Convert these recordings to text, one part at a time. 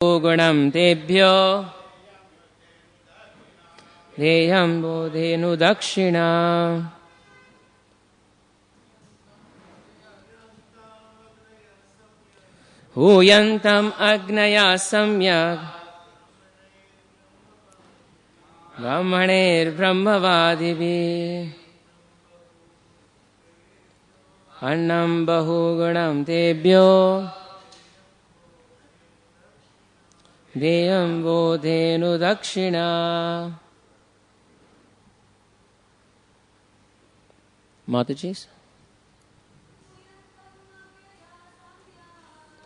Gunam tebhyo deyam bodhenu dakshina huyantam agnaya samyak brahmaner brahmavadibhi annam bahugunam tebhyo deyam bodhenu dakshina. Mataji's.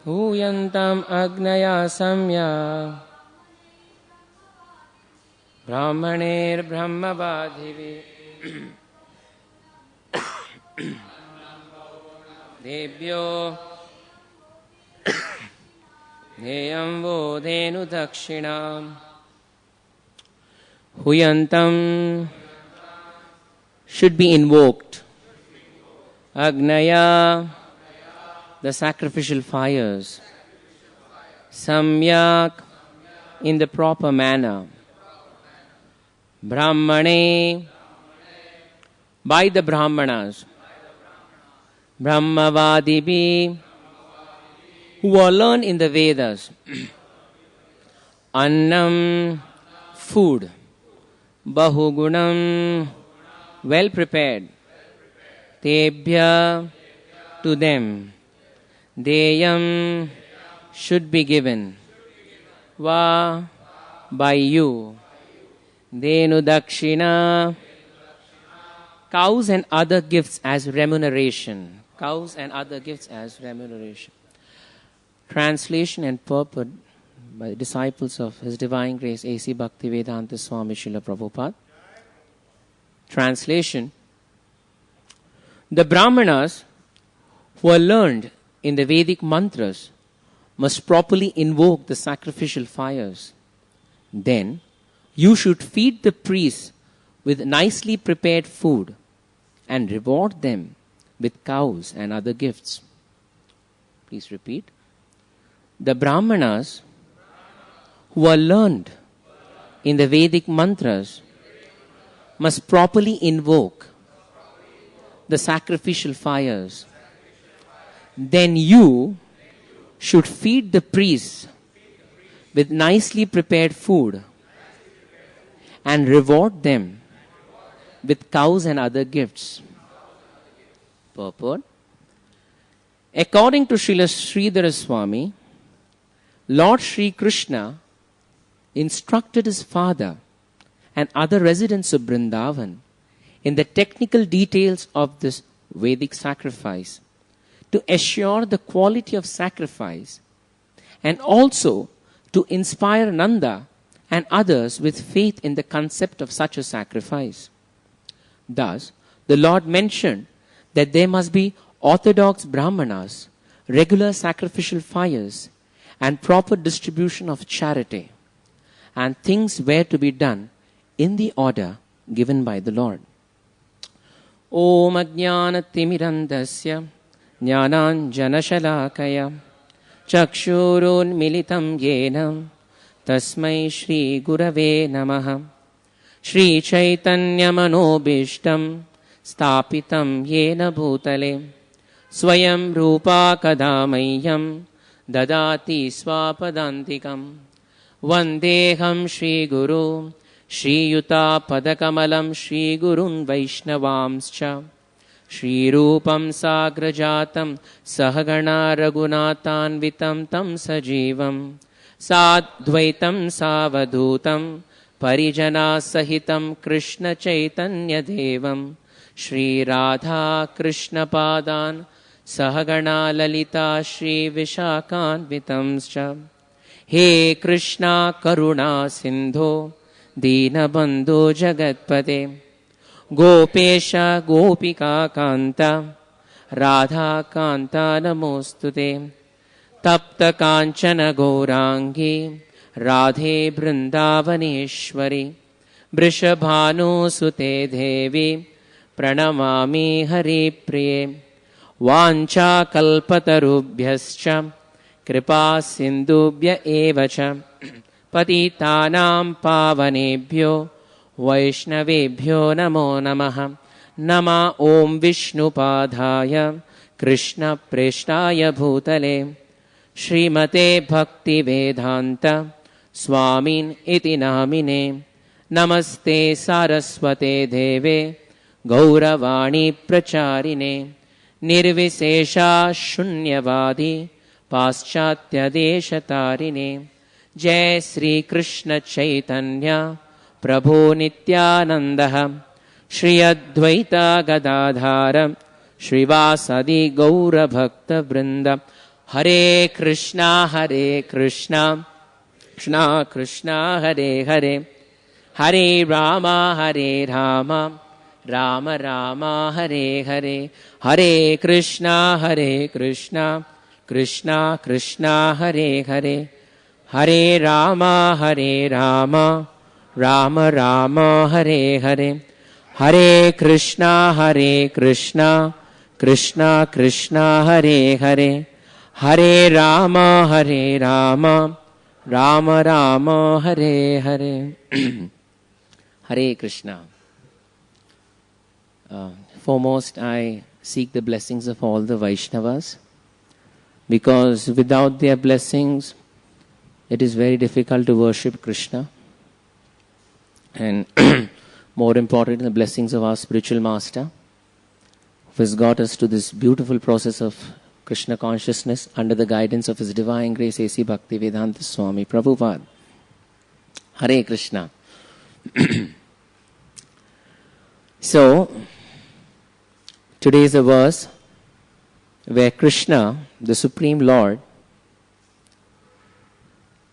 Huyantam agnaya samya brahmaner brahmavadhivi debhyo deyam bodhenu dakshina. Huyantam should be invoked. Agnaya, the sacrificial fires. Samyak, in the proper manner. Brahmane, by the Brahmanas. Brahmavadibhi, who are learned in the Vedas. Annam, food. Bahugunam, well prepared. Tebhya, to them. Deyam, should be given. Va, by you. Denu dakshina, cows and other gifts as remuneration. Cows and other gifts as remuneration. Translation and purport by the disciples of His Divine Grace A.C. Bhaktivedanta Swami Srila Prabhupada. Translation: the Brahmanas who are learned in the Vedic mantras must properly invoke the sacrificial fires. Then you should feed the priests with nicely prepared food and reward them with cows and other gifts. Please repeat. The Brahmanas who are learned in the Vedic mantras must properly invoke the sacrificial fires. Then you should feed the priests with nicely prepared food and reward them with cows and other gifts. Purport: according to Srila Sridhara Swami, Lord Sri Krishna instructed his father and other residents of Vrindavan in the technical details of this Vedic sacrifice to assure the quality of sacrifice and also to inspire Nanda and others with faith in the concept of such a sacrifice. Thus, the Lord mentioned that there must be orthodox Brahmanas, regular sacrificial fires, and proper distribution of charity, and things were to be done in the order given by the Lord. Om ajnanatirmirandasya jnananjanashalakaya chakshurun militam yenam tasmai shri gurave namaha shri chaitanya manobishtam stapitam yena bhutale swayam rupa kadamayam dadati swapadantikam vandeham shri guru Shri Yuta Padakamalam Shri Gurun Vaishnavamscha Shri Rupam Sagrajatam Sahagana Raghunathanvitam Tam Sajivam Sadvaitam Savadhutam Parijana Sahitam Krishna Chaitanya Devam Shri Radha Krishna Padan Sahagana Lalita Shri Vishakhanvitamscha He Krishna Karuna Sindho Deenabandhu Jagatpate Gopesha Gopika Kanta Radha Kanta Namostute Tapta Kanchana Gaurangi Radhe Brindavaneshwari Vrishabhanu Sute Devi Pranamami Hari Priye Vancha Kalpatarubhyascha कृपा सिन्धुभ्य एव च पतितानां पावनेभ्यो वैष्णवेभ्यो नमो नमः। नमः ॐ विष्णुपादाय कृष्णप्रेष्ठाय भूतले श्रीमते भक्तिवेदान्त स्वामिन् इति नामिने। नमस्ते सारस्वते देवे गौरवाणी प्रचारिणे निर्विशेषा शून्यवादी पाश्चात्यदेशतारिणे। जय श्री कृष्ण चैतन्य प्रभो नित्यानन्दः श्री अद्वैता गदाधार श्रीवासदि गौरभक्तवृन्द। हरे कृष्णा कृष्णा कृष्णा हरे हरे, हरे राम राम राम हरे हरे। हरे कृष्णा कृष्णा कृष्णा हरे हरे, हरे राम राम राम हरे हरे। हरे कृष्णा कृष्णा कृष्णा हरे हरे, हरे Ram Ram Ram Hare Hare. Hare Krishna. Foremost, I seek the blessings of all the Vaishnavas, because without their blessings, it is very difficult to worship Krishna. And more important, the blessings of our spiritual master, who has got us to this beautiful process of Krishna consciousness under the guidance of His Divine Grace A.C. Bhaktivedanta Swami Prabhupada. Hare Krishna. So, today is a verse where Krishna, the Supreme Lord,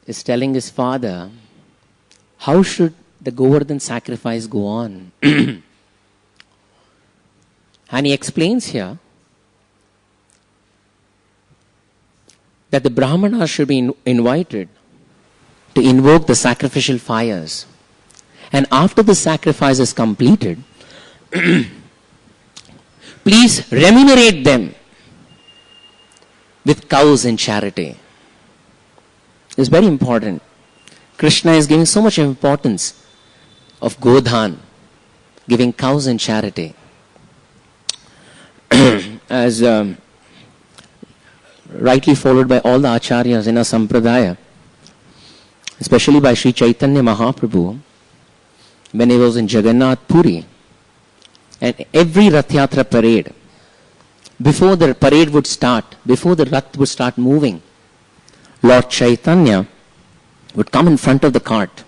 is telling his father, how should the Govardhan sacrifice go on? And he explains here that the Brahmanas should be invited to invoke the sacrificial fires. And after the sacrifice is completed, please remunerate them with cows in charity. It's very important. Krishna is giving so much importance of Godhan, giving cows in charity. As rightly followed by all the Acharyas in our Sampradaya, especially by Sri Chaitanya Mahaprabhu, when he was in Jagannath Puri, and every Rath Yatra parade, before the parade would start, before the Rath would start moving, Lord Chaitanya would come in front of the cart.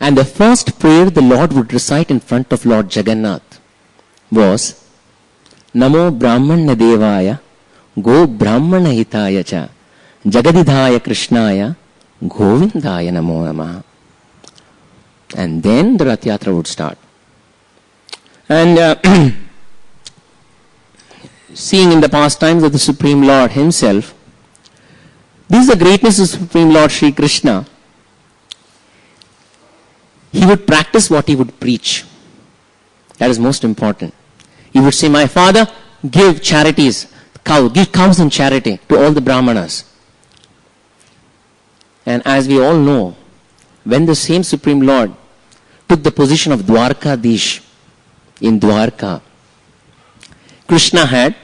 And the first prayer the Lord would recite in front of Lord Jagannath was, Namo Brahmana Devaya, Go Brahmana Hitaya Cha, Jagadidhaya Krishnaya, Govindaya Namo Namaha. And then the Rath Yatra would start. And seeing in the pastimes of the Supreme Lord Himself, this is the greatness of Supreme Lord Sri Krishna. He would practice what he would preach. That is most important. He would say, my father, give charities, give cows in charity to all the Brahmanas. And as we all know, when the same Supreme Lord took the position of Dwarkadish in Dwarka, Krishna had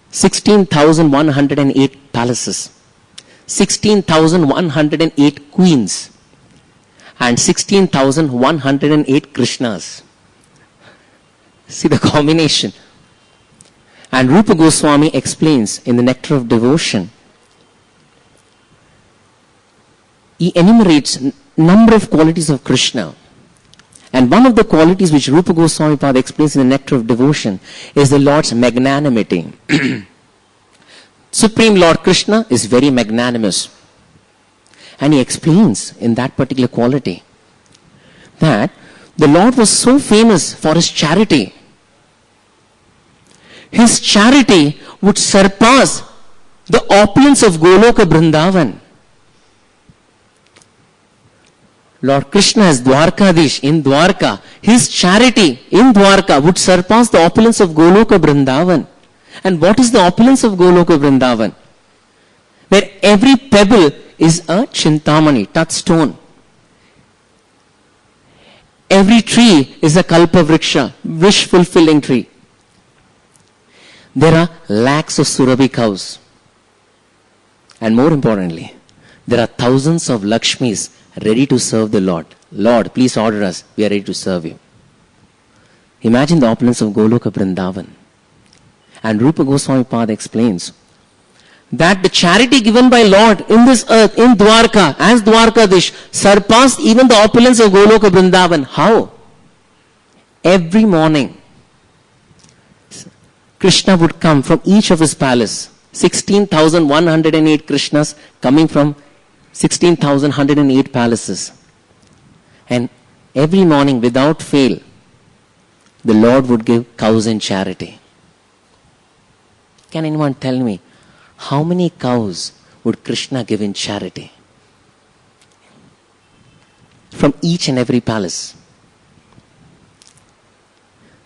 16,108 palaces, 16,108 queens, and 16,108 Krishnas. See the combination. And Rupa Goswami explains in the Nectar of Devotion, he enumerates number of qualities of Krishna. And one of the qualities which Rupa Goswami Pada explains in the Nectar of Devotion is the Lord's magnanimity. Supreme Lord Krishna is very magnanimous. And he explains in that particular quality that the Lord was so famous for his charity. His charity would surpass the opulence of Goloka Vrindavan. Lord Krishna as Dwarkadish in Dwarka, his charity in Dwarka would surpass the opulence of Goloka Vrindavan. And what is the opulence of Goloka Vrindavan? where every pebble is a chintamani, touchstone. Every tree is a kalpavriksha, wish-fulfilling tree. There are lakhs of Surabhi cows. And more importantly, there are thousands of Lakshmis ready to serve the Lord. Lord, please order us. We are ready to serve you. Imagine the opulence of Goloka Vrindavan. And Rupa Goswami Pada explains that the charity given by Lord in this earth, in Dwarka, as Dwarkadish, surpassed even the opulence of Goloka Vrindavan. How? Every morning, Krishna would come from each of his palace. 16,108 Krishnas coming from 16,108 palaces. And every morning, without fail, the Lord would give cows in charity. Can anyone tell me how many cows would Krishna give in charity? From each and every palace.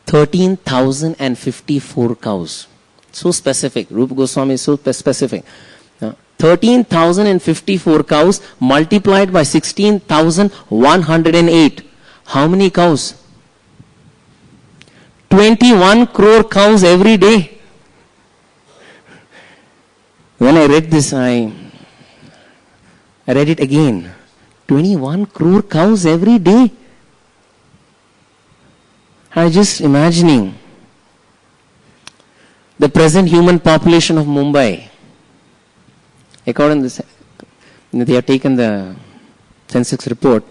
13,054 cows. So specific. Rupa Goswami is so specific. 13,054 cows multiplied by 16,108. How many cows? 21 crore cows every day. When I read this, I read it again. 21 crore cows every day. I was just imagining the present human population of Mumbai. According to this, they have taken the census report.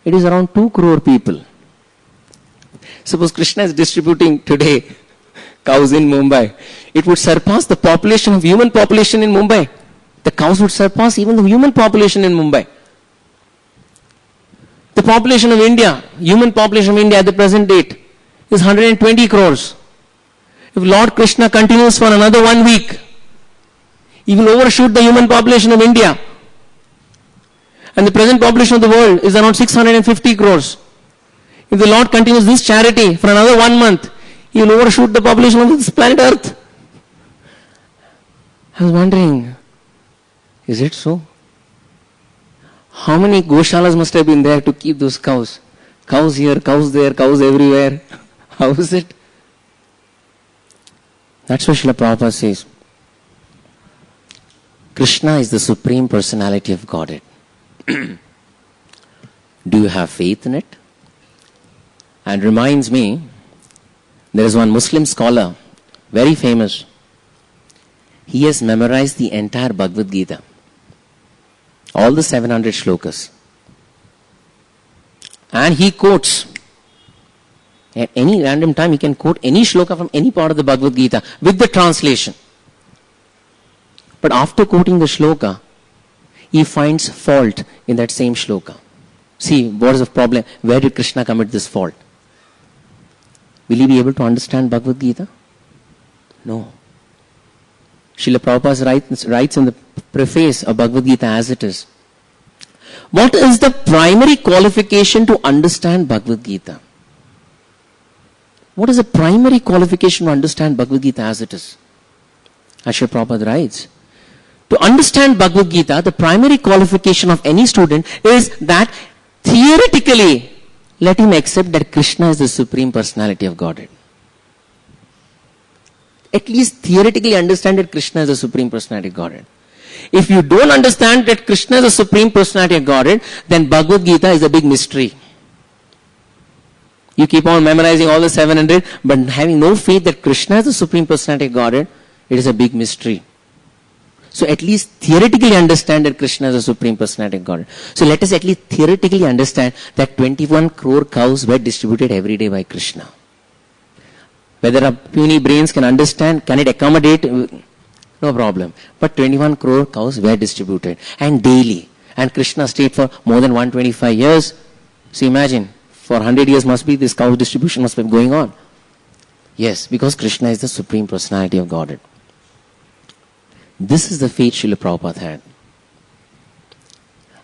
It is around 2 crore people. Suppose Krishna is distributing today cows in Mumbai. It would surpass the population of human population in Mumbai. The cows would surpass even the human population in Mumbai. The population of India, human population of India at the present date is 120 crores. If Lord Krishna continues for another 1 week, he will overshoot the human population of India. And the present population of the world is around 650 crores. If the Lord continues this charity for another 1 month, he will overshoot the population of this planet Earth. I was wondering, is it so? How many goshalas must have been there to keep those cows? Cows here, cows there, cows everywhere. How is it? That's what Srila Prabhupada says. Krishna is the Supreme Personality of Godhead. Do you have faith in it? And reminds me, there is one Muslim scholar, very famous. He has memorized the entire Bhagavad Gita. All the 700 shlokas. And he quotes. At any random time, he can quote any shloka from any part of the Bhagavad Gita with the translation. But after quoting the shloka, he finds fault in that same shloka. See, what is the problem? Where did Krishna commit this fault? Will he be able to understand Bhagavad Gita? No. Srila Prabhupada writes in the preface of Bhagavad Gita as it is. What is the primary qualification to understand Bhagavad Gita? What is the primary qualification to understand Bhagavad Gita as it is? As Srila Prabhupada writes, to understand Bhagavad Gita, the primary qualification of any student is that theoretically, let him accept that Krishna is the Supreme Personality of Godhead. At least theoretically understand that Krishna is the Supreme Personality of Godhead. If you don't understand that Krishna is the Supreme Personality of Godhead, then Bhagavad Gita is a big mystery. You keep on memorizing all the 700, but having no faith that Krishna is the Supreme Personality of Godhead, it is a big mystery. So at least theoretically understand that Krishna is the Supreme Personality of Godhead. So let us at least theoretically understand that 21 crore cows were distributed every day by Krishna. Whether our puny brains can understand, can it accommodate? No problem. But 21 crore cows were distributed. And daily. And Krishna stayed for more than 125 years. So imagine, for 100 years this cow distribution must be going on. Yes, because Krishna is the Supreme Personality of Godhead. This is the faith Srila Prabhupada had.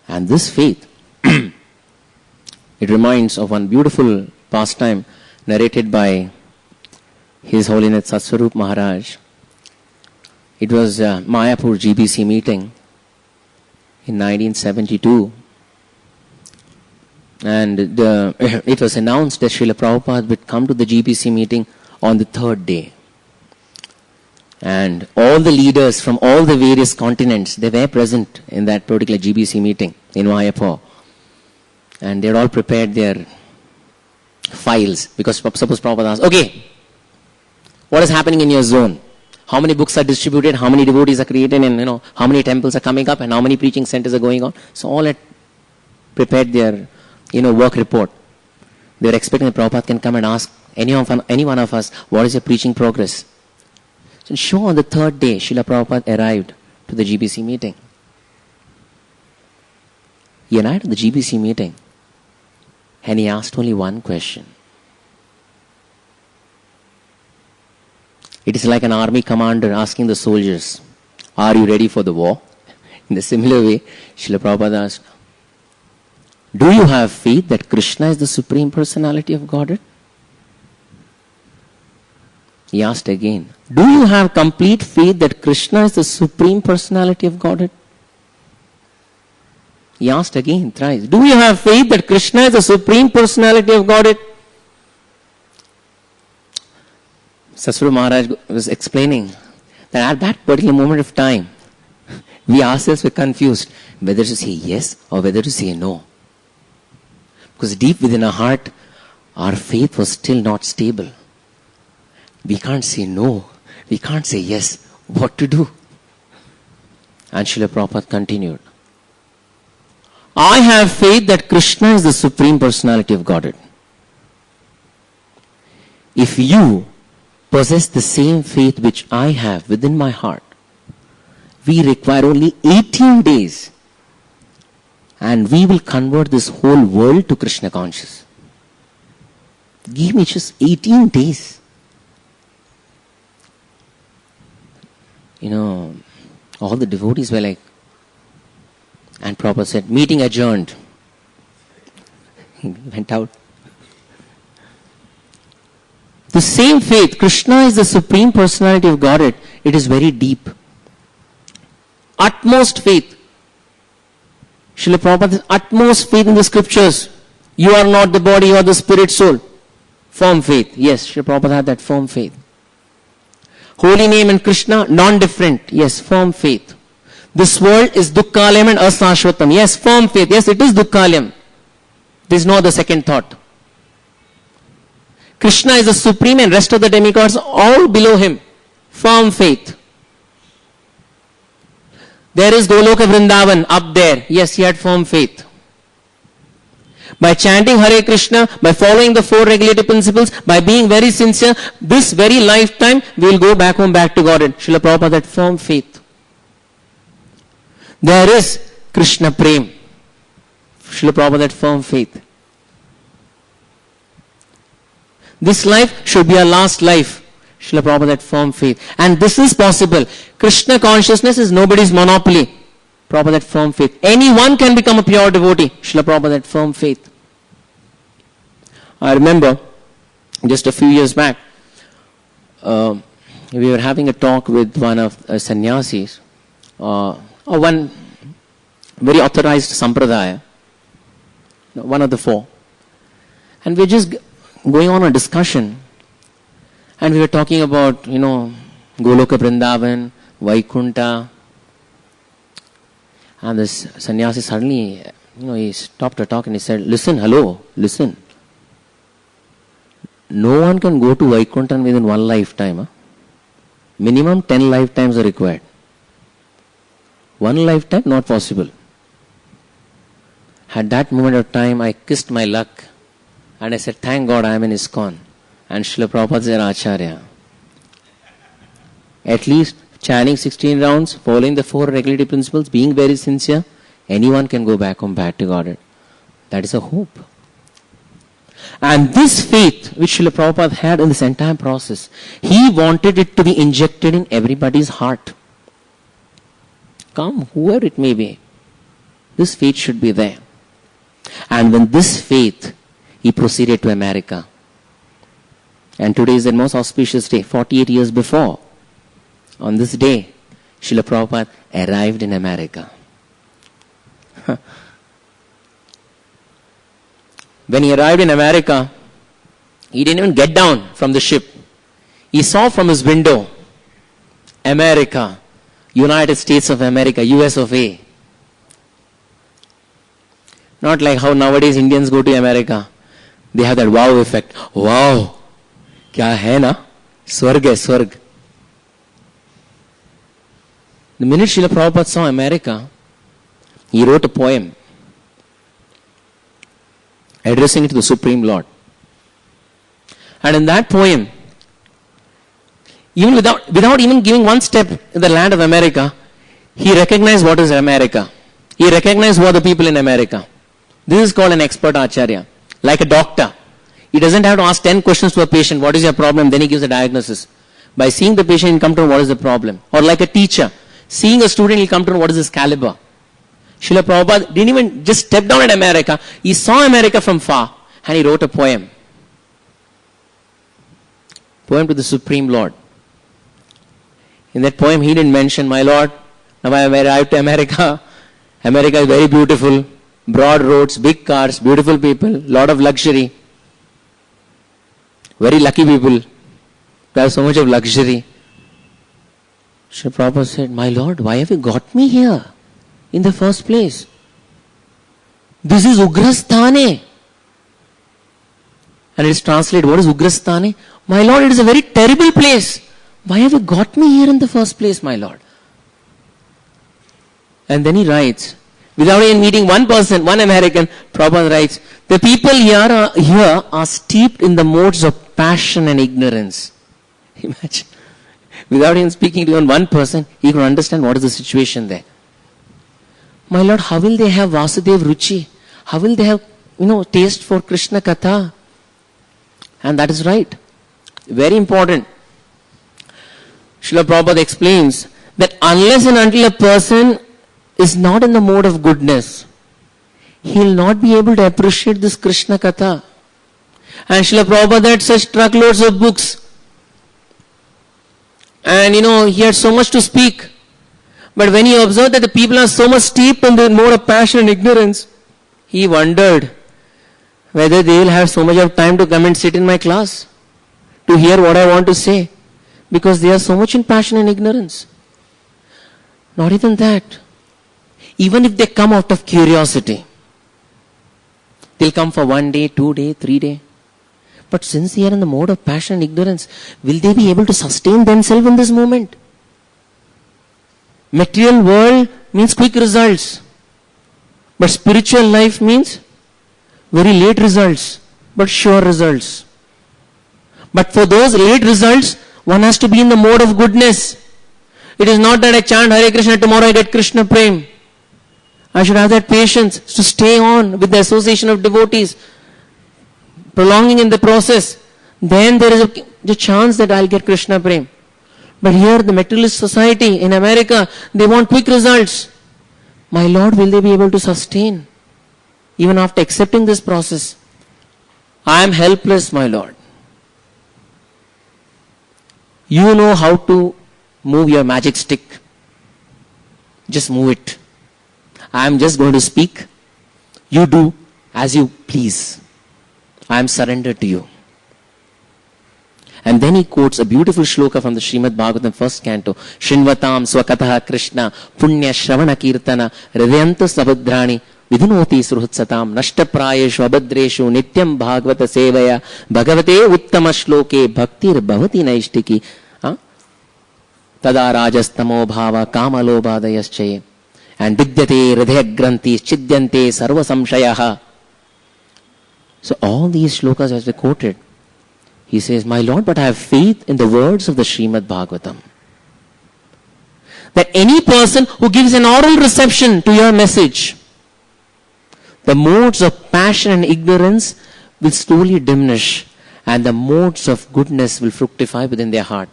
And this faith, it reminds of one beautiful pastime narrated by His Holiness Satsvarup Maharaj. It was Mayapur GBC meeting in 1972. And it was announced that Srila Prabhupada would come to the GBC meeting on the third day. And all the leaders from all the various continents, they were present in that particular GBC meeting in Mayapur. And they had all prepared their files. Because suppose Prabhupada asked, okay, what is happening in your zone? How many books are distributed? How many devotees are created? And how many temples are coming up? And how many preaching centers are going on? So all had prepared their work report. They were expecting that Prabhupada can come and ask any one of us, what is your preaching progress? So sure, on the third day, Srila Prabhupada arrived to the GBC meeting. He arrived at the GBC meeting and he asked only one question. It is like an army commander asking the soldiers, are you ready for the war? In the similar way, Srila Prabhupada asked, do you have faith that Krishna is the Supreme Personality of Godhead? He asked again, do you have complete faith that Krishna is the Supreme Personality of Godhead? He asked again, thrice, do you have faith that Krishna is the Supreme Personality of Godhead? Sasuru Maharaj was explaining that at that particular moment of time, we ourselves were confused whether to say yes or whether to say no. Because deep within our heart, our faith was still not stable. We can't say no. We can't say yes. What to do? And Srila Prabhupada continued. I have faith that Krishna is the Supreme Personality of Godhead. If you possess the same faith which I have within my heart, we require only 18 days and we will convert this whole world to Krishna conscious. Give me just 18 days. All the devotees were like, and Prabhupada said, meeting adjourned. He went out. The same faith, Krishna is the Supreme Personality of Godhead, it is very deep. Utmost faith. Srila Prabhupada's utmost faith in the scriptures. You are not the body, you are the spirit soul. Firm faith. Yes, Srila Prabhupada had that firm faith. Holy name and Krishna, non-different. Yes, firm faith. This world is Dukkhalayam and Asashvatam. Yes, firm faith. Yes, it is Dukkhalayam. There is no other second thought. Krishna is the supreme and rest of the demigods all below him. Firm faith. There is Goloka Vrindavan up there. Yes, he had firm faith. By chanting Hare Krishna, by following the 4 regulative principles, by being very sincere, this very lifetime, we will go back home, back to Godhead. Srila Prabhupada had firm faith. There is Krishna Prem. Srila Prabhupada had firm faith. This life should be our last life. Srila Prabhupada had firm faith. And this is possible. Krishna consciousness is nobody's monopoly. Prabhupada had firm faith. Anyone can become a pure devotee. Srila Prabhupada had firm faith. I remember just a few years back, we were having a talk with one of sannyasis, or one very authorized sampradaya, one of the 4. And we were just going on a discussion, and we were talking about, Goloka Vrindavan, Vaikunta, and this sannyasi suddenly, he stopped the talk and he said, listen. No one can go to Vaikunta within one lifetime. Huh? Minimum 10 lifetimes are required. One lifetime, not possible. At that moment of time, I kissed my luck and I said, thank God I am in ISKCON. And Srila Prabhupada said, Acharya. At least chanting 16 rounds, following the 4 regulative principles, being very sincere, anyone can go back home, back to Godhead. That is a hope. And this faith which Srila Prabhupada had in this entire process, he wanted it to be injected in everybody's heart. Come, whoever it may be, this faith should be there. And when this faith, he proceeded to America. And today is the most auspicious day, 48 years before. On this day, Srila Prabhupada arrived in America. When he arrived in America, he didn't even get down from the ship. He saw from his window, America, United States of America, US of A. Not like how nowadays Indians go to America. They have that wow effect. Wow! Kya hai na? Swarg hai, swarg. The minute Srila Prabhupada saw America, he wrote a poem addressing it to the Supreme Lord. And in that poem, even without even giving one step in the land of America, he recognized what is America. He recognized who are the people in America. This is called an expert Acharya. Like a doctor. He doesn't have to ask 10 questions to a patient, what is your problem? Then he gives a diagnosis. By seeing the patient, he'll come to know what is the problem. Or like a teacher. Seeing a student, he'll come to know what is his caliber. Srila Prabhupada didn't even just step down at America. He saw America from far and he wrote a poem. Poem to the Supreme Lord. In that poem, he didn't mention, my Lord, now I have arrived to America. America is very beautiful. Broad roads, big cars, beautiful people, lot of luxury. Very lucky people. They have so much of luxury. Srila Prabhupada said, my Lord, why have you got me here in the first place? This is Ugrasthane. And it is translated, what is Ugrasthane? My Lord, it is a very terrible place. Why have you got me here in the first place, my Lord? And then he writes, without even meeting one person, one American, Prabhupada writes, the people here are steeped in the modes of passion and ignorance. Imagine. Without even speaking to even one person, he could understand what is the situation there. My Lord, how will they have Vasudev Ruchi? How will they have, taste for Krishna Katha? And that is right. Very important. Srila Prabhupada explains that unless and until a person is not in the mode of goodness, he will not be able to appreciate this Krishna Katha. And Srila Prabhupada had such truckloads of books. And he had so much to speak. But when he observed that the people are so much steeped in the mode of passion and ignorance, he wondered whether they will have so much of time to come and sit in my class, to hear what I want to say. Because they are so much in passion and ignorance. Not even that. Even if they come out of curiosity, they'll come for 1 day, 2 day, 3 day. But since they are in the mode of passion and ignorance, will they be able to sustain themselves in this moment? Material world means quick results. But spiritual life means very late results, but sure results. But for those late results, one has to be in the mode of goodness. It is not that I chant Hare Krishna, tomorrow I get Krishna Prem. I should have that patience to stay on with the association of devotees, prolonging in the process. Then there is a chance that I'll get Krishna Prem. But here the materialist society in America, they want quick results. My Lord, will they be able to sustain even after accepting this process? I am helpless, my Lord. You know how to move your magic stick. Just move it. I am just going to speak. You do as you please. I am surrendered to you. And then he quotes a beautiful shloka from the Srimad Bhagavatam first canto. Shrinvatam swakataha Krishna punya shravana kirtana hridayanta sabhadrani vidinoti suhutsatam nashtaprayeshu abhadreshu nityam bhagavata sevaya bhagavate uttama shloke bhaktir bhavati naishtiki tada rajastamo bhava kamalobhadayaschaye and vidyate hridaya grantis chidyante sarva samshayaha. So all these shlokas as they quoted, he says, my Lord, but I have faith in the words of the Srimad Bhagavatam. That any person who gives an oral reception to your message, the modes of passion and ignorance will slowly diminish and the modes of goodness will fructify within their heart.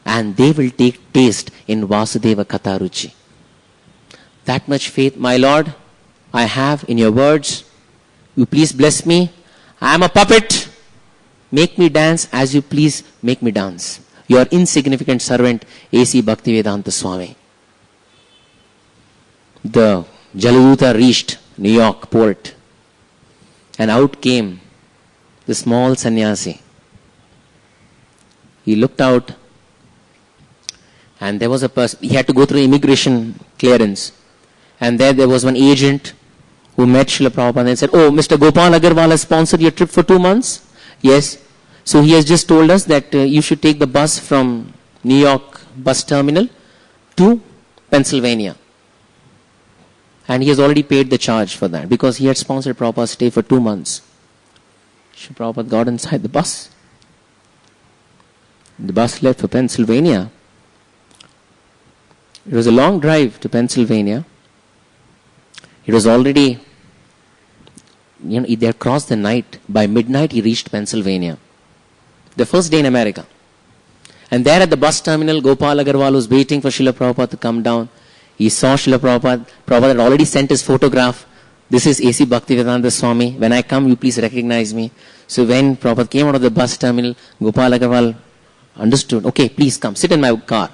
And they will take taste in Vasudeva Katharuchi. That much faith, my Lord, I have in your words. You please bless me. I am a puppet. Make me dance as you please make me dance. your insignificant servant A.C. Bhaktivedanta Swami. The Jaladuta reached New York port, and out came the small sannyasi. He looked out, and there was a person. He had to go through immigration clearance, and there was one agent who met Srila Prabhupada and said, "Oh, Mr. Gopal Agarwal has sponsored your trip for 2 months?" "Yes." "So he has just told us that you should take the bus from New York bus terminal to Pennsylvania. And he has already paid the charge for that because he had sponsored Prabhupada's stay for 2 months." Srila Prabhupada got inside the bus. The bus left for Pennsylvania. It was a long drive to Pennsylvania. It was already, they had crossed the night. By midnight, he reached Pennsylvania. The first day in America. And there at the bus terminal, Gopal Agarwal was waiting for Srila Prabhupada to come down. He saw Srila Prabhupada. Prabhupada had already sent his photograph. "This is A.C. Bhaktivedanta Swami. When I come, you please recognize me." So when Prabhupada came out of the bus terminal, Gopal Agarwal understood. "Okay, please come, sit in my car."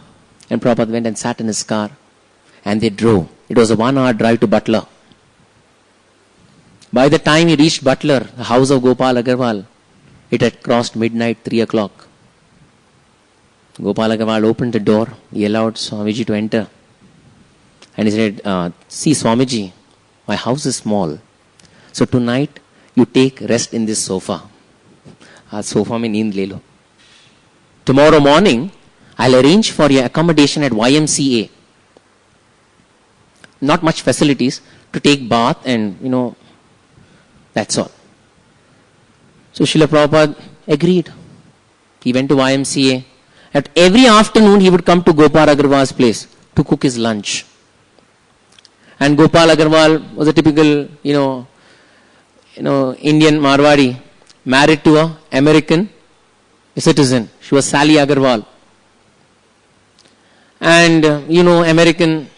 And Prabhupada went and sat in his car. And they drove. It was a 1-hour drive to Butler. By the time he reached Butler, the house of Gopal Agarwal, it had crossed midnight, 3 o'clock. Gopal Agarwal opened the door. He allowed Swamiji to enter. And he said, "See, Swamiji, my house is small. So tonight, you take rest in this sofa. Sofa mein neend le lo. Tomorrow morning, I'll arrange for your accommodation at YMCA. Not much facilities to take bath and, that's all." So Srila Prabhupada agreed. He went to YMCA. At every afternoon, he would come to Gopal Agarwal's place to cook his lunch. And Gopal Agarwal was a typical, Indian Marwadi, married to an American citizen. She was Sally Agarwal. And, American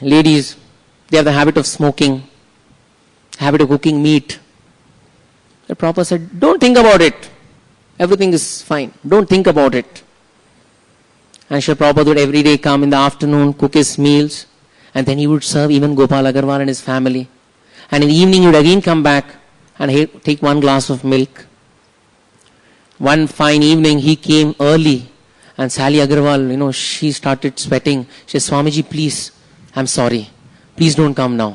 ladies, they have the habit of smoking, habit of cooking meat. The Prabhupada said, "Don't think about it. Everything is fine. Don't think about it." And Srila Prabhupada would every day come in the afternoon, cook his meals, and then he would serve even Gopal Agarwal and his family. And in the evening, he would again come back and take 1 glass of milk. One fine evening, he came early, and Sally Agarwal, she started sweating. She said, "Swamiji, please, I'm sorry. Please don't come now."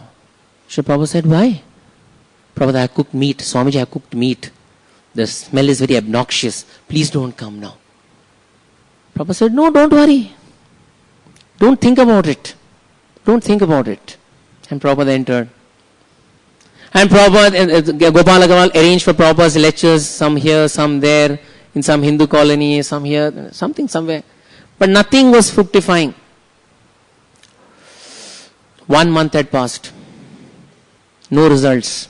Srila Prabhupada said, "Why?" "Prabhupada, I cooked meat. Swamiji, I cooked meat. The smell is very obnoxious. Please don't come now." Prabhupada said, "No, don't worry. Don't think about it. Don't think about it." And Prabhupada entered. And Prabhupada, Gopal Agarwal arranged for Prabhupada's lectures, some here, some there, in some Hindu colony, some here, something somewhere. But nothing was fructifying. 1 month had passed. No results.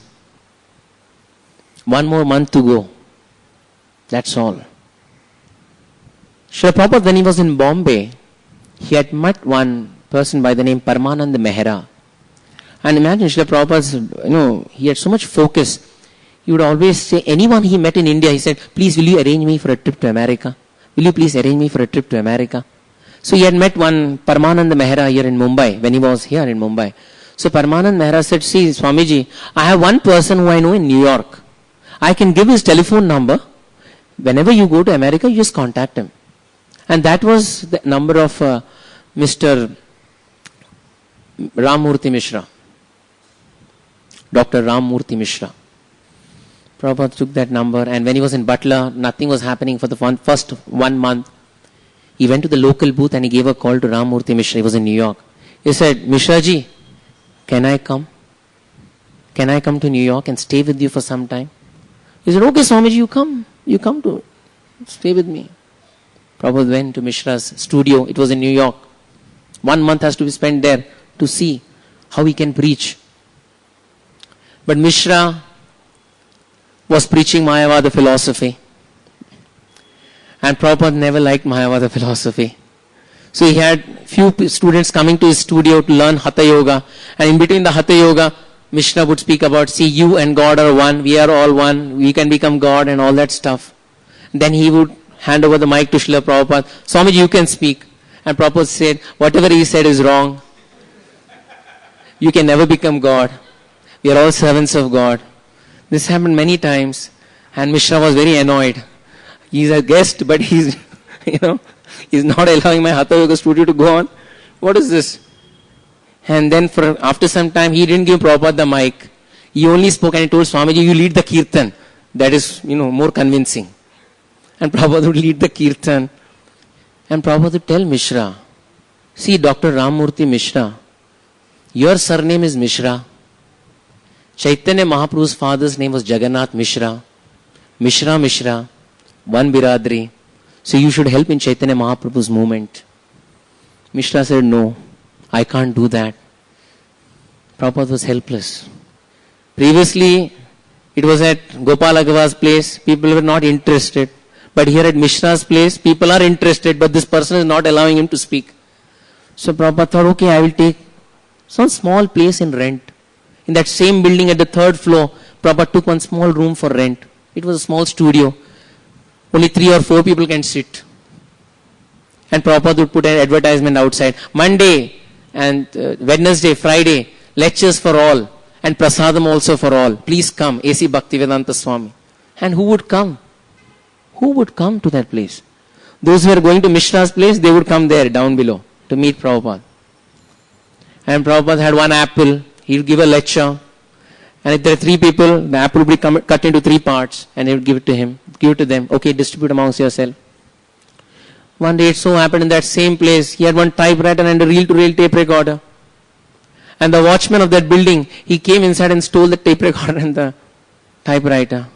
1 more month to go. That's all. Srila Prabhupada, when he was in Bombay, he had met one person by the name Paramananda Mehra. And imagine Srila Prabhupada's, he had so much focus. He would always say, anyone he met in India, he said, "Please, will you arrange me for a trip to America? Will you please arrange me for a trip to America?" So he had met one Paramananda Mehra here in Mumbai, when he was here in Mumbai. So Paramananda Mehra said, "See, Swamiji, I have one person who I know in New York. I can give his telephone number. Whenever you go to America, you just contact him." And that was the number of Mr. Ramurthy Mishra. Dr. Ramurthy Mishra. Prabhupada took that number, and when he was in Butler, nothing was happening for the first 1 month. He went to the local booth and he gave a call to Ramurthy Mishra. He was in New York. He said, "Mishra ji, can I come? Can I come to New York and stay with you for some time?" He said, "Okay, Swamiji, you come. You come to stay with me." Prabhupada went to Mishra's studio. It was in New York. 1 month has to be spent there to see how he can preach. But Mishra was preaching Mayavada philosophy. And Prabhupada never liked Mayavada philosophy. So he had few students coming to his studio to learn Hatha Yoga. And in between the Hatha Yoga, Mishra would speak about, "See, you and God are one. We are all one. We can become God," and all that stuff. Then he would hand over the mic to Srila Prabhupada. Swamiji, you can speak. And Prabhupada said, whatever he said is wrong. You can never become God. We are all servants of God. This happened many times. And Mishra was very annoyed. He's a guest, but he's, he's not allowing my Hatha Yoga studio to go on. What is this? And then after some time, he didn't give Prabhupada the mic. He only spoke and he told Swamiji, you lead the kirtan. That is, more convincing. And Prabhupada would lead the kirtan. And Prabhupada would tell Mishra, see, Dr. Ramamurthy Mishra, your surname is Mishra. Chaitanya Mahaprabhu's father's name was Jagannath Mishra. Mishra, one Biradri. So you should help in Chaitanya Mahaprabhu's movement. Mishra said, no, I can't do that. Prabhupada was helpless. Previously, it was at Gopalagava's place, people were not interested. But here at Mishra's place, people are interested, but this person is not allowing him to speak. So Prabhupada thought, okay, I will take some small place in rent. In that same building at the 3rd floor, Prabhupada took one small room for rent. It was a small studio. Only 3 or 4 people can sit. And Prabhupada would put an advertisement outside. Monday and Wednesday, Friday, lectures for all. And prasadam also for all. Please come, A.C. Bhaktivedanta Swami. And who would come? Who would come to that place? Those who are going to Mishra's place, they would come there, down below, to meet Prabhupada. And Prabhupada had one apple. He would give a lecture. And if there are 3 people, the apple would be cut into 3 parts. And he would give it to him, give it to them. Okay, distribute amongst yourself. One day it so happened in that same place, he had one typewriter and a reel-to-reel tape recorder. And the watchman of that building, he came inside and stole the tape recorder and the typewriter.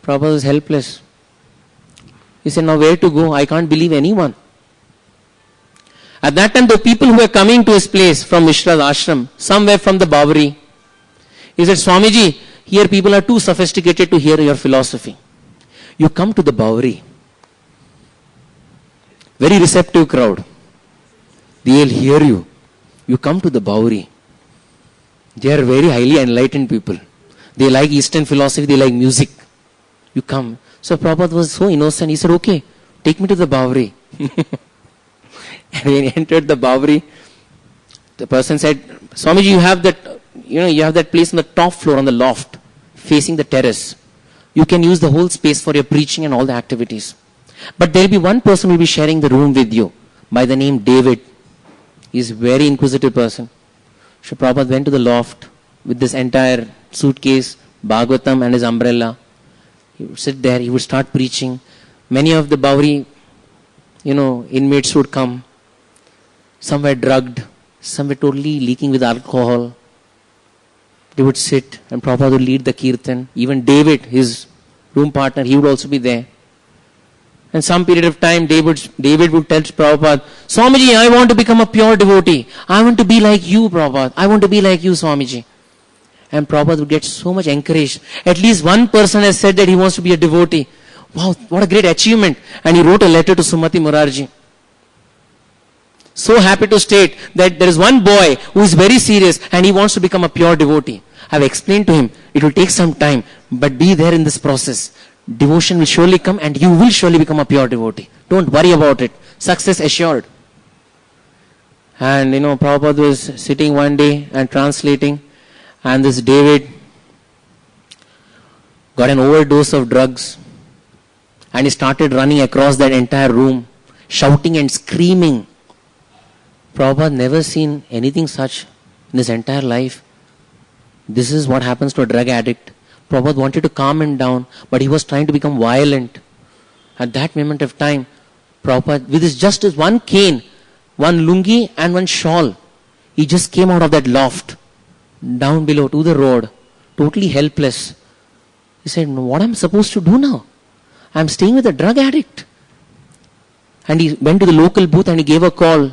Prabhupada was helpless. He said, now where to go? I can't believe anyone. At that time, the people who were coming to his place from Mishra's ashram, some were from the Bawari. He said, Swamiji, here people are too sophisticated to hear your philosophy. You come to the Bawari. Very receptive crowd. They will hear you. You come to the Bawari. They are very highly enlightened people. They like Eastern philosophy, they like music. You come. So Prabhupada was so innocent. He said, okay, take me to the Bawari. And when he entered the Bawari, the person said, Swamiji, you have that place on the top floor, on the loft, facing the terrace. You can use the whole space for your preaching and all the activities. But there will be one person who will be sharing the room with you by the name David. He is a very inquisitive person. So Prabhupada went to the loft with this entire suitcase, Bhagavatam and his umbrella. He would sit there, he would start preaching. Many of the Bawari, inmates would come. Some were drugged, some were totally leaking with alcohol. They would sit and Prabhupada would lead the kirtan. Even David, his room partner, he would also be there. And some period of time, David would tell Prabhupada, Swamiji, I want to become a pure devotee. I want to be like you, Prabhupada. I want to be like you, Swamiji. And Prabhupada would get so much encouraged. At least one person has said that he wants to be a devotee. Wow, what a great achievement. And he wrote a letter to Sumati Murarji. So happy to state that there is one boy who is very serious and he wants to become a pure devotee. I have explained to him, it will take some time, but be there in this process. Devotion will surely come and you will surely become a pure devotee. Don't worry about it. Success assured. And Prabhupada was sitting one day and translating, and this David got an overdose of drugs and he started running across that entire room, shouting and screaming. Prabhupada never seen anything such in his entire life. This is what happens to a drug addict. Prabhupada wanted to calm him down, but he was trying to become violent. At that moment of time, Prabhupada, with just his one cane, one lungi and one shawl, he just came out of that loft, down below to the road, totally helpless. He said, what am I supposed to do now? I am staying with a drug addict. And he went to the local booth and he gave a call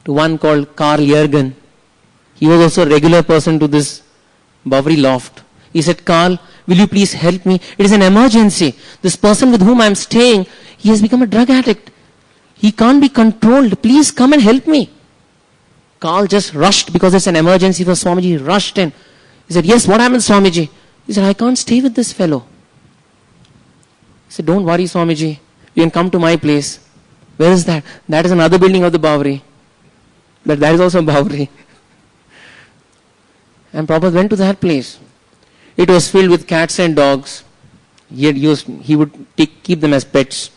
to one called Carl Jürgen. He was also a regular person to this Bawari loft. He said, Carl, will you please help me? It is an emergency. This person with whom I am staying, he has become a drug addict. He can't be controlled. Please come and help me. Carl just rushed because it's an emergency for Swamiji. He rushed in. He said, yes, what happened, Swamiji? He said, I can't stay with this fellow. He He said, don't worry, Swamiji. You can come to my place. Where is that? That is another building of the Bowery. But that is also a Bowery. And Prabhupada went to that place. It was filled with cats and dogs. He would keep them as pets.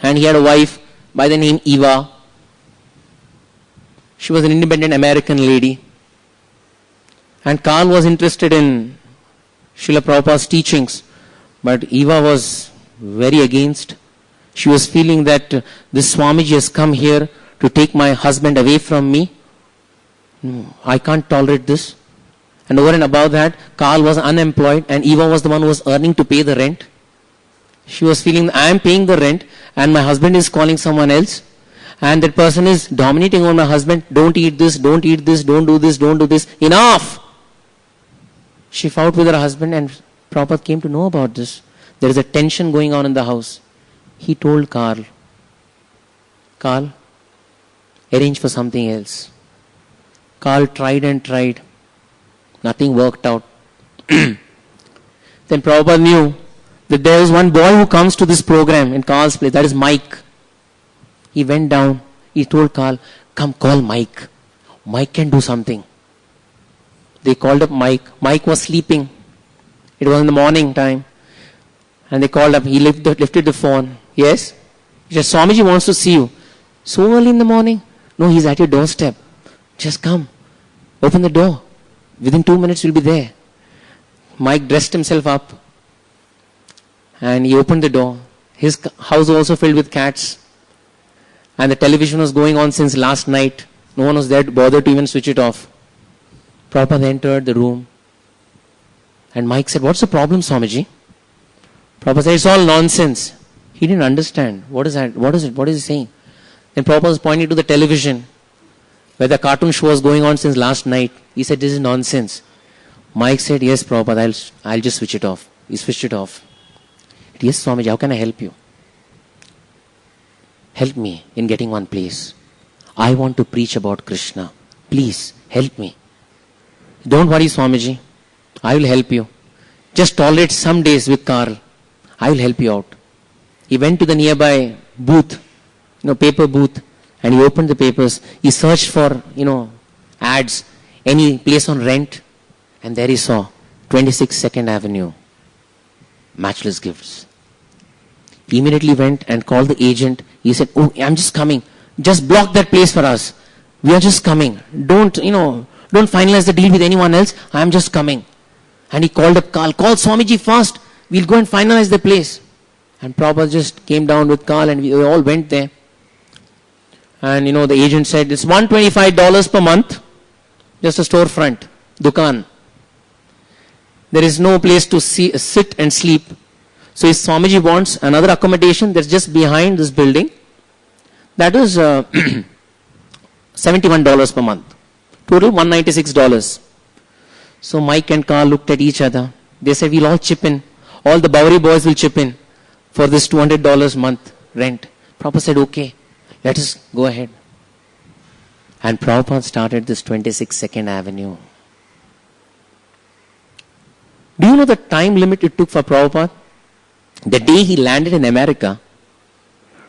And he had a wife by the name Eva. She was an independent American lady. And Karl was interested in Srila Prabhupada's teachings. But Eva was very against. She was feeling that this Swamiji has come here to take my husband away from me. No, I can't tolerate this. And over and above that, Karl was unemployed and Eva was the one who was earning to pay the rent. She was feeling, I am paying the rent and my husband is calling someone else. And that person is dominating on my husband. Don't eat this, don't eat this, don't do this, don't do this. Enough! She fought with her husband and Prabhupada came to know about this. There is a tension going on in the house. He told Karl, arrange for something else. Karl tried and tried. Nothing worked out. Then Prabhupada knew that there is one boy who comes to this program in Karl's place. That is Mike. He went down. He told Karl, come call Mike. Mike can do something. They called up Mike. Mike was sleeping. It was in the morning time. And they called up. He lifted the phone. Yes? He said, Swamiji wants to see you. So early in the morning? No, he's at your doorstep. Just come. Open the door. Within 2 minutes you'll be there. Mike dressed himself up. And he opened the door. His house was also filled with cats. And the television was going on since last night. No one was there to bother to even switch it off. Prabhupada entered the room. And Mike said, what's the problem, Swamiji? Prabhupada said, it's all nonsense. He didn't understand. What is that? What is it? What is he saying? Then Prabhupada was pointing to the television where the cartoon show was going on since last night. He said, this is nonsense. Mike said, yes, Prabhupada, I'll just switch it off. He switched it off. Said, yes, Swamiji, how can I help you? Help me in getting one place. I want to preach about Krishna. Please, help me. Don't worry, Swamiji. I will help you. Just tolerate some days with Karl. I will help you out. He went to the nearby booth, paper booth, and he opened the papers. He searched for, ads, any place on rent, and there he saw 26 2nd Avenue, matchless gifts. He immediately went and called the agent. He said, oh, I'm just coming. Just block that place for us. We are just coming. Don't finalize the deal with anyone else. I'm just coming. And he called up Karl. Call Swamiji first. We'll go and finalize the place. And Prabhupada just came down with Karl and we all went there. And the agent said, it's $125 per month. Just a storefront. Dukan. There is no place to sit and sleep. So if Swamiji wants another accommodation that's just behind this building, that is $71 per month. Total $196. So Mike and Karl looked at each other. They said, we'll all chip in. All the Bowery boys will chip in for this $200 month rent. Prabhupada said, okay, let us go ahead. And Prabhupada started this 26 2nd Avenue. Do you know the time limit it took for Prabhupada? The day he landed in America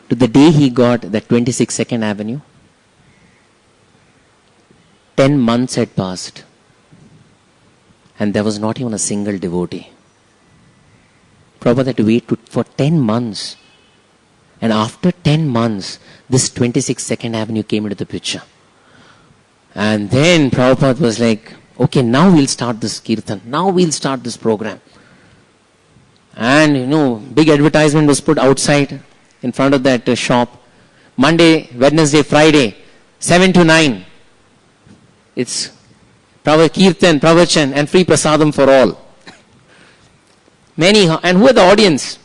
to the day he got that 26 2nd Avenue, 10 months had passed. And there was not even a single devotee. Prabhupada had to wait for 10 months. And after 10 months, this 26 2nd Avenue came into the picture. And then Prabhupada was like, okay, now we'll start this kirtan. Now we'll start this program. And big advertisement was put outside in front of that shop. Monday, Wednesday, Friday, 7 to 9. It's Kirtan, Pravachan and free prasadam for all. And who are the audience?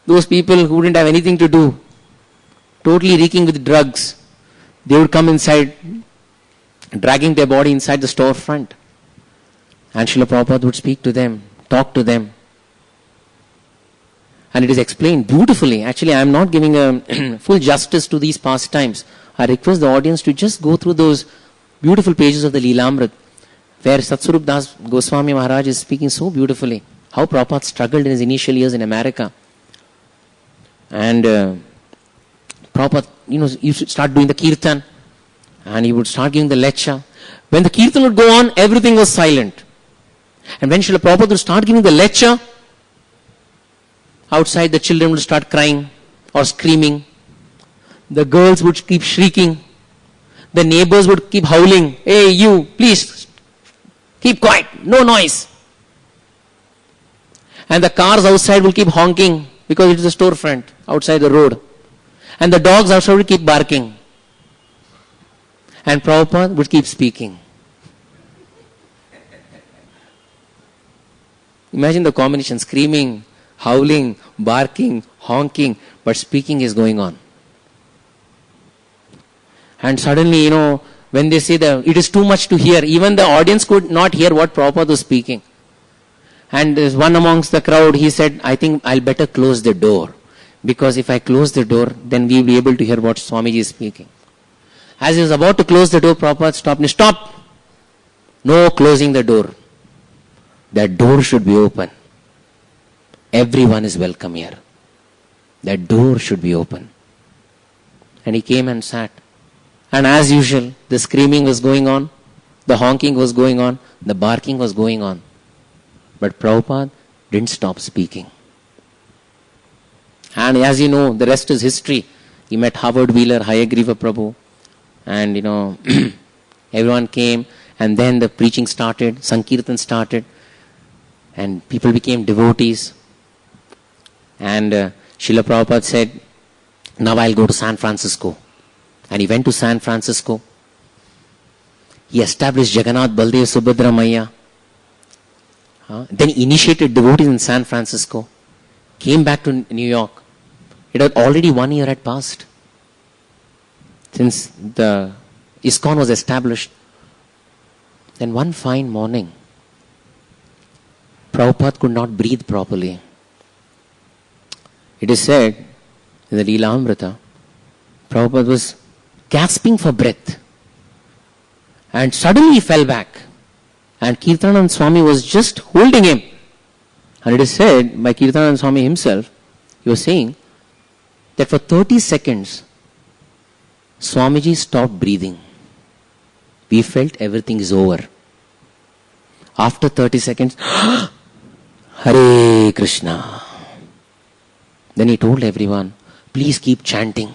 Those people who didn't have anything to do, totally reeking with drugs. They would come inside, dragging their body inside the storefront. And Srila Prabhupada would speak to them, talk to them. And it is explained beautifully. Actually, I am not giving a full justice to these pastimes. I request the audience to just go through those beautiful pages of the Leelamrit, where Satsvarup Das Goswami Maharaj is speaking so beautifully how Prabhupada struggled in his initial years in America. And Prabhupada, you should start doing the kirtan, and he would start giving the lecture. When the kirtan would go on, everything was silent. And when Srila Prabhupada would start giving the lecture, outside the children would start crying or screaming. The girls would keep shrieking. The neighbors would keep howling. Hey, you, please, keep quiet, no noise. And the cars outside will keep honking because it is a storefront outside the road. And the dogs outside will keep barking. And Prabhupada would keep speaking. Imagine the combination, screaming, howling, barking, honking, but speaking is going on. And suddenly, when they say that it is too much to hear, even the audience could not hear what Prabhupada was speaking. And there's one amongst the crowd, he said, I think I'll better close the door. Because if I close the door, then we'll be able to hear what Swamiji is speaking. As he was about to close the door, Prabhupada stopped me. Stop! No closing the door. That door should be open. Everyone is welcome here. That door should be open. And he came and sat. And as usual, the screaming was going on, the honking was going on, the barking was going on. But Prabhupada didn't stop speaking. And as you know, the rest is history. He met Howard Wheeler, Hayagriva Prabhu, and everyone came, and then the preaching started, Sankirtan started, and people became devotees. And Srila Prabhupada said, now I'll go to San Francisco. And he went to San Francisco. He established Jagannath, Baldev, Subhadra, Maya. Then he initiated devotees in San Francisco. Came back to New York. It had already 1 year had passed since the ISKCON was established. Then one fine morning, Prabhupada could not breathe properly. It is said in the Leela Amrita, Prabhupada was gasping for breath. And suddenly he fell back. And Kirtanand Swami was just holding him. And it is said by Kirtanand Swami himself, he was saying that for 30 seconds, Swamiji stopped breathing. We felt everything is over. After 30 seconds, Hare Krishna. Then he told everyone, please keep chanting.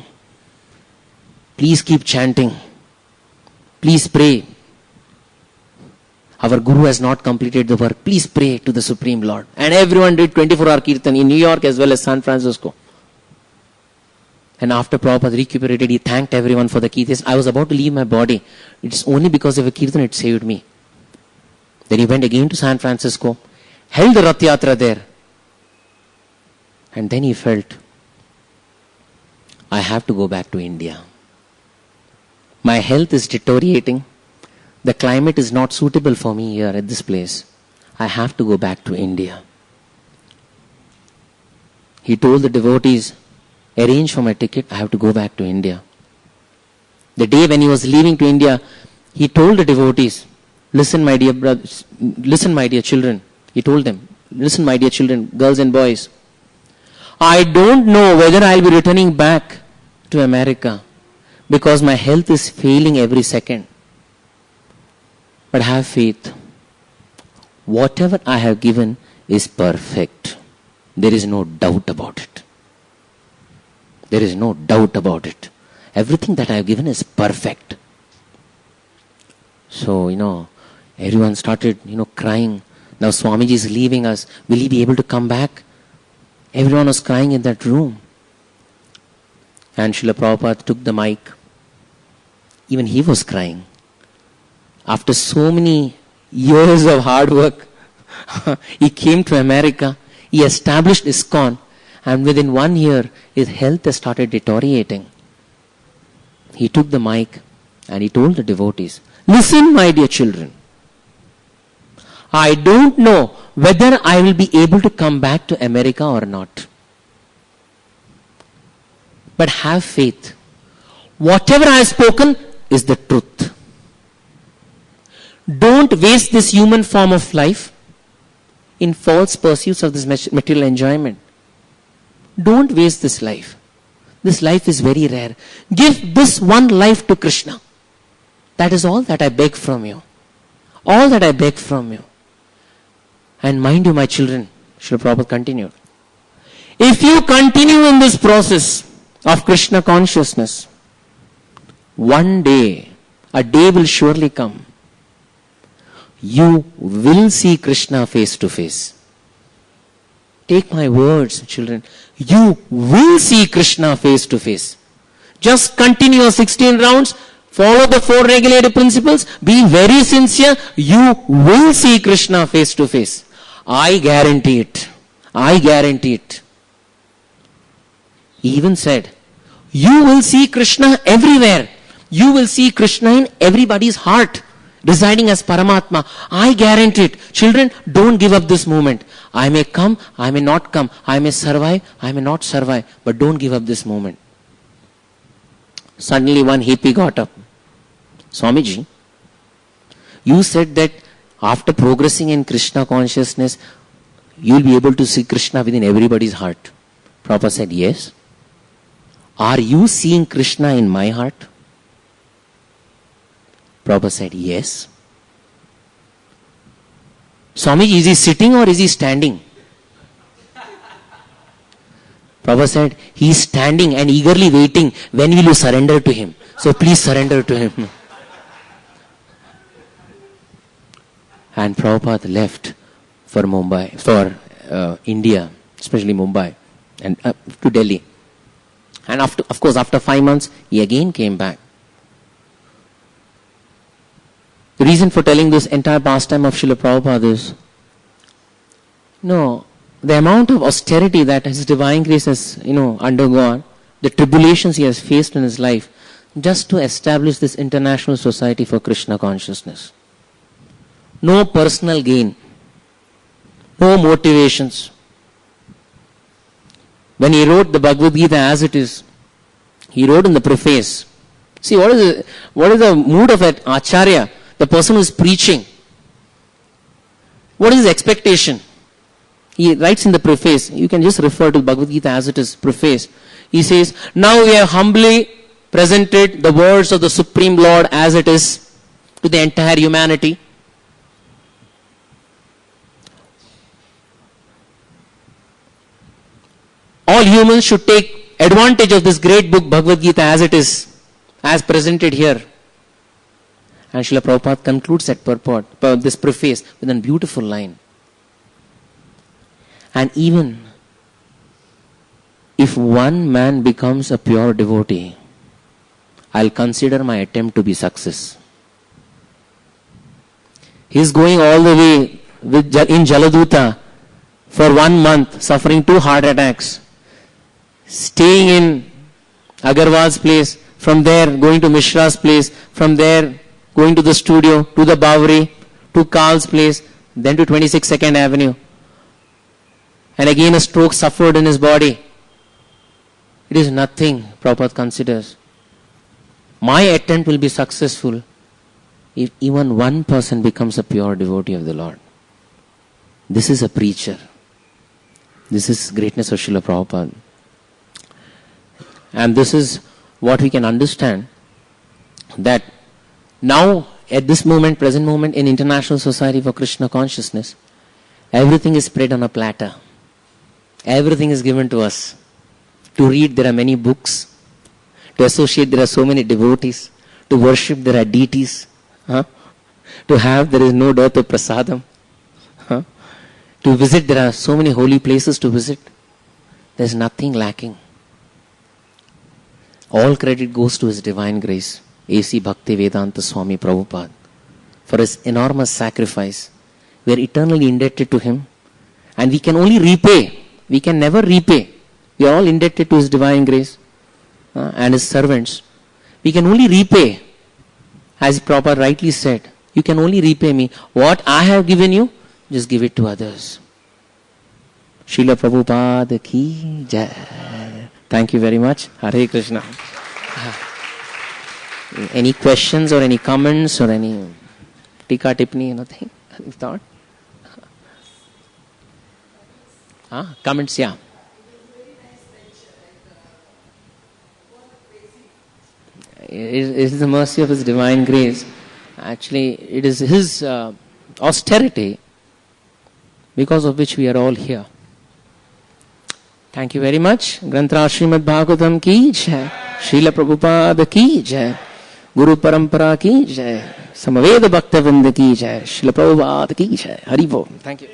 Please keep chanting. Please pray. Our Guru has not completed the work. Please pray to the Supreme Lord. And everyone did 24-hour Kirtan in New York as well as San Francisco. And after Prabhupada recuperated, he thanked everyone for the Kirtan. I was about to leave my body. It's only because of a Kirtan it saved me. Then he went again to San Francisco, held the Rath Yatra there. And then he felt, I have to go back to India. My health is deteriorating. The climate is not suitable for me here at this place. I have to go back to India. He told the devotees, arrange for my ticket, I have to go back to India. The day when he was leaving to India, he told the devotees, listen my dear brothers, listen my dear children. He told them, listen my dear children, girls and boys. I don't know whether I'll be returning back to America because my health is failing every second. But have faith. Whatever I have given is perfect. There is no doubt about it. There is no doubt about it. Everything that I have given is perfect. So, everyone started, crying. Now Swamiji is leaving us. Will he be able to come back? Everyone was crying in that room. And Srila Prabhupada took the mic. Even he was crying. After so many years of hard work, he came to America. He established ISKCON. And within 1 year, his health has started deteriorating. He took the mic and he told the devotees, listen, my dear children. I don't know whether I will be able to come back to America or not. But have faith. Whatever I have spoken is the truth. Don't waste this human form of life. in false pursuits of this material enjoyment. Don't waste this life. This life is very rare. Give this one life to Krishna. That is all that I beg from you. All that I beg from you. And mind you, my children, Srila Prabhupada continued, if you continue in this process of Krishna consciousness, one day, a day will surely come. You will see Krishna face to face. Take my words, children. You will see Krishna face to face. Just continue your 16 rounds. Follow the 4 regulative principles. Be very sincere. You will see Krishna face to face. I guarantee it. I guarantee it. He even said, you will see Krishna everywhere. You will see Krishna in everybody's heart, residing as Paramatma. I guarantee it. Children, don't give up this moment. I may come, I may not come. I may survive, I may not survive. But don't give up this moment. Suddenly one hippie got up. Swamiji, you said that after progressing in Krishna consciousness, you'll be able to see Krishna within everybody's heart. Prabhupada said, yes. Are you seeing Krishna in my heart? Prabhupada said, yes. Swamiji, is he sitting or is he standing? Prabhupada said, he is standing and eagerly waiting. When will you surrender to him? So please surrender to him. And Prabhupada left for Mumbai, for India, especially Mumbai, and to Delhi. And of course, after 5 months, he again came back. The reason for telling this entire pastime of Srila Prabhupada is, the amount of austerity that His Divine Grace has, undergone, the tribulations he has faced in his life, just to establish this international society for Krishna consciousness. No personal gain, no motivations. When he wrote the Bhagavad Gita as it is, he wrote in the preface. See, what is the mood of that Acharya, the person who is preaching? What is his expectation? He writes in the preface, you can just refer to Bhagavad Gita as it is, preface. He says, now we have humbly presented the words of the Supreme Lord as it is to the entire humanity. All humans should take advantage of this great book Bhagavad Gita as it is, as presented here. And Srila Prabhupada concludes that purport, this preface, with a beautiful line. And even if one man becomes a pure devotee, I'll consider my attempt to be success. He's going all the way in Jaladuta for 1 month, suffering 2 heart attacks, staying in Agarwal's place, from there going to Mishra's place, from there going to the studio, to the Bowery, to Carl's place, then to 26 2nd Avenue. And again a stroke suffered in his body. It is nothing, Prabhupada considers. My attempt will be successful if even one person becomes a pure devotee of the Lord. This is a preacher. This is greatness of Srila Prabhupada. And this is what we can understand, that now at this moment, present moment in International Society for Krishna Consciousness, everything is spread on a platter. Everything is given to us. To read, there are many books. To associate, there are so many devotees. To worship, there are deities. To have, there is no dearth of prasadam. To visit, there are so many holy places to visit. There is nothing lacking. All credit goes to His Divine Grace A.C. Bhaktivedanta Swami Prabhupada for his enormous sacrifice. We are eternally indebted to him, and we can only repay. We can never repay. We are all indebted to His Divine Grace and His servants. We can only repay, as Prabhupada rightly said, you can only repay me. What I have given you, just give it to others. Srila Prabhupada ki jai. Thank you very much. Hare Krishna. Any questions or any comments or any tika tipni, nothing? Thought? Comments, yeah. It is the mercy of His Divine Grace. Actually, it is His austerity because of which we are all here. Thank you very much. Grantra Srimad Bhagavatam ki jai. Srila Prabhupada ki jai. Guru Parampara ki jai. Samaveda Bhaktivedanta ki jai. Srila Prabhupada ki jai. Hari Bol. Thank you.